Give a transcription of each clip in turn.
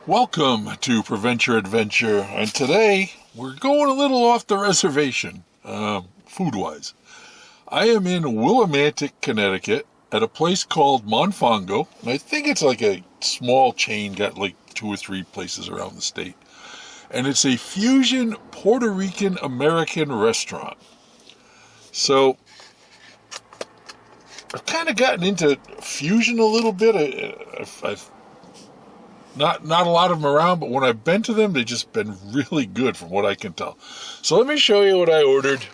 Welcome to Prevent Your Adventure, and today we're going a little off the reservation, food-wise. I am in Willimantic, Connecticut, at a place called Monfongo, and I think it's like a small chain, got like 2 or 3 places around the state, and it's a fusion Puerto Rican American restaurant. So, I've kind of gotten into fusion a little bit. I've not a lot of them around, but when I've been to them, they've just been really good from what I can tell. So let me show you what I ordered.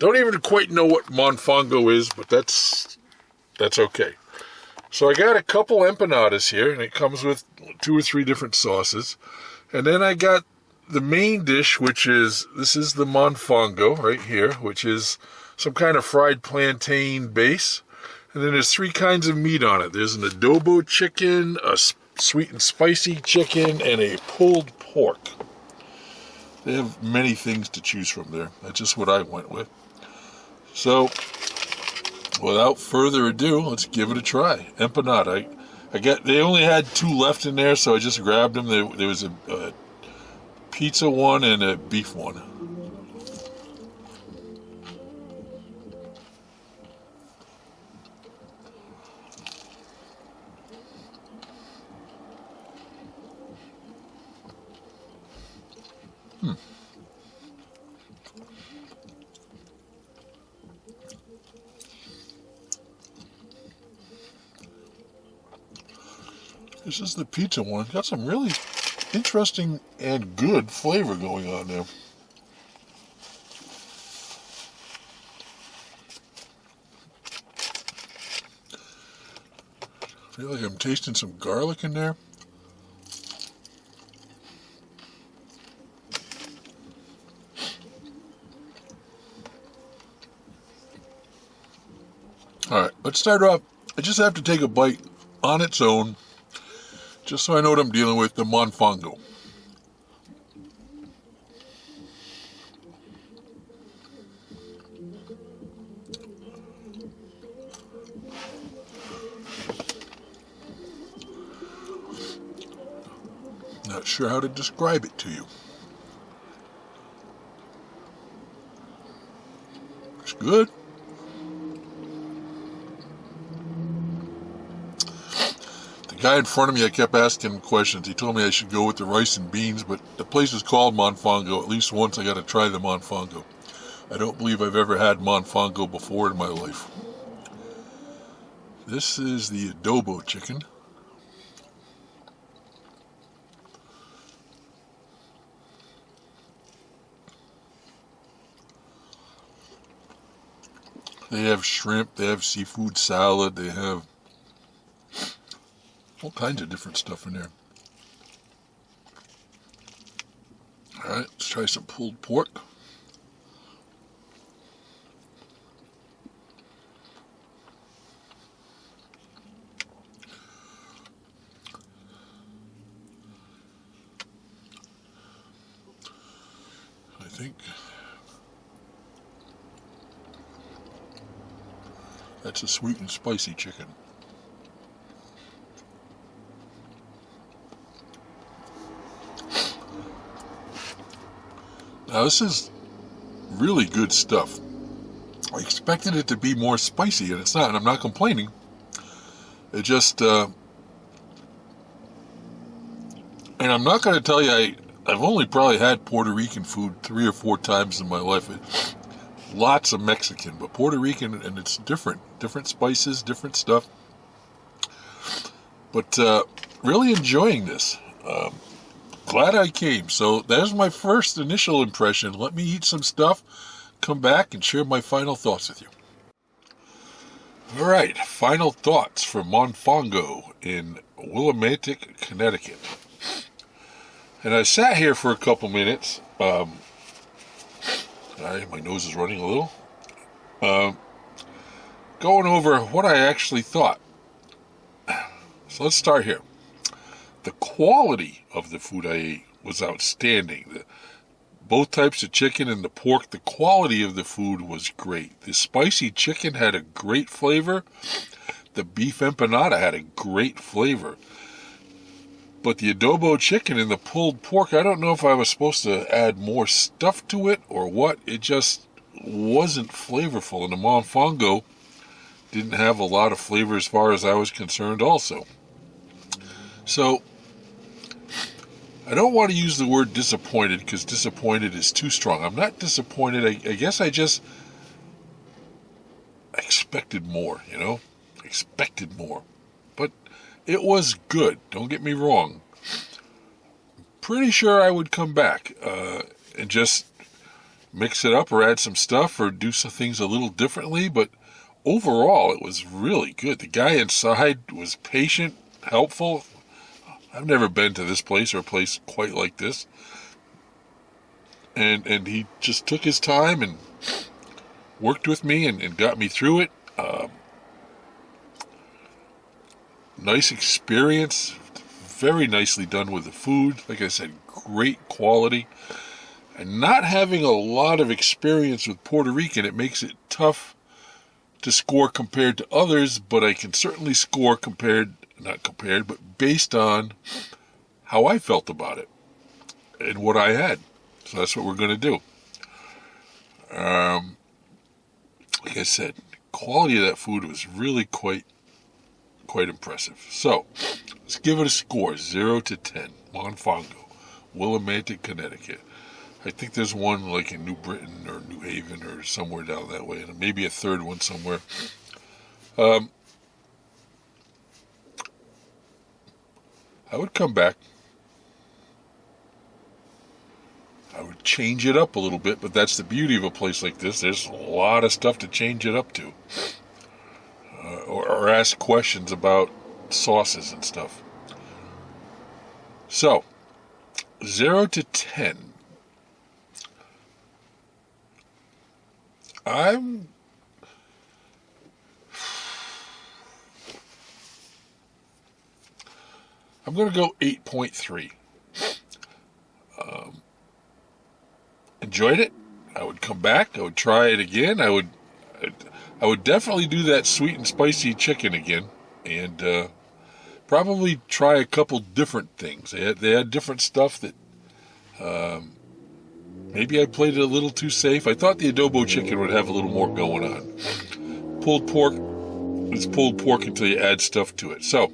Don't even quite know what Monfongo is, but that's okay. So I got a couple empanadas here, and it comes with 2 or 3 different sauces. And then I got the main dish, this is the Monfongo right here, which is some kind of fried plantain base. And then there's 3 kinds of meat on it. There's an adobo chicken, a sweet and spicy chicken, and a pulled pork. They have many things to choose from there. That's just what I went with. So, without further ado, let's give it a try. Empanada. They only had 2 left in there, so I just grabbed them. There was a pizza one and a beef one. This is the pizza one. Got some really interesting and good flavor going on there. I feel like I'm tasting some garlic in there. Alright, let's start off. I just have to take a bite on its own, just so I know what I'm dealing with, the Monfongo. Not sure how to describe it to you. It's good. The guy in front of me, I kept asking him questions. He told me I should go with the rice and beans, but the place is called Monfongo. At least once I got to try the Monfongo. I don't believe I've ever had Monfongo before in my life. This is the adobo chicken. They have shrimp, they have seafood salad, they have all kinds of different stuff in there. Alright, let's try some pulled pork. I think that's a sweet and spicy chicken. Now this is really good stuff. I expected it to be more spicy, and it's not, and I'm not complaining. It just, and I'm not going to tell you, I've only probably had Puerto Rican food 3 or 4 times in my life. Lots of Mexican, but Puerto Rican, and it's different spices, different stuff. But really enjoying this. Glad I came. So there's my first initial impression. Let me eat some stuff, come back and share my final thoughts with you. Alright, final thoughts from Monfongo in Willimantic, Connecticut. And I sat here for a couple minutes. My nose is running a little. Going over what I actually thought. So let's start here. The quality of the food I ate was outstanding. Both types of chicken and the pork, the quality of the food was great. The spicy chicken had a great flavor. The beef empanada had a great flavor. But the adobo chicken and the pulled pork, I don't know if I was supposed to add more stuff to it or what. It just wasn't flavorful. And the Monfongo didn't have a lot of flavor as far as I was concerned also. So, I don't want to use the word disappointed because disappointed is too strong. I'm not disappointed. I guess I just expected more, expected more. But it was good. Don't get me wrong. Pretty sure I would come back and just mix it up or add some stuff or do some things a little differently. But overall, it was really good. The guy inside was patient, helpful. I've never been to this place or a place quite like this. And he just took his time and worked with me and got me through it. Nice experience. Very nicely done with the food. Like I said, great quality. And not having a lot of experience with Puerto Rican, it makes it tough to score compared to others, but I can certainly score but based on how I felt about it and what I had. So that's what we're going to do. Like I said, quality of that food was really quite impressive. So let's give it a score, 0 to 10. Monfongo, Willimantic, Connecticut. I think there's one like in New Britain or New Haven or somewhere down that way, and maybe a third one somewhere. I would come back. I would change it up a little bit, but that's the beauty of a place like this. There's a lot of stuff to change it up to. Or ask questions about sauces and stuff. So, 0 to 10. I'm going to go 8.3. Enjoyed it. I would come back. I would try it again. I would definitely do that sweet and spicy chicken again, and probably try a couple different things. They had different stuff that maybe I played it a little too safe. I thought the adobo chicken would have a little more going on. Pulled pork is pulled pork until you add stuff to it. So,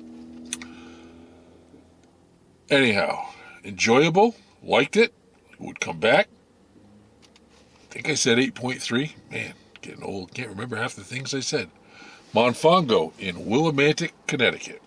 anyhow, enjoyable. Liked it. Would come back. I think I said 8.3. Man, getting old. Can't remember half the things I said. Monfongo in Willimantic, Connecticut.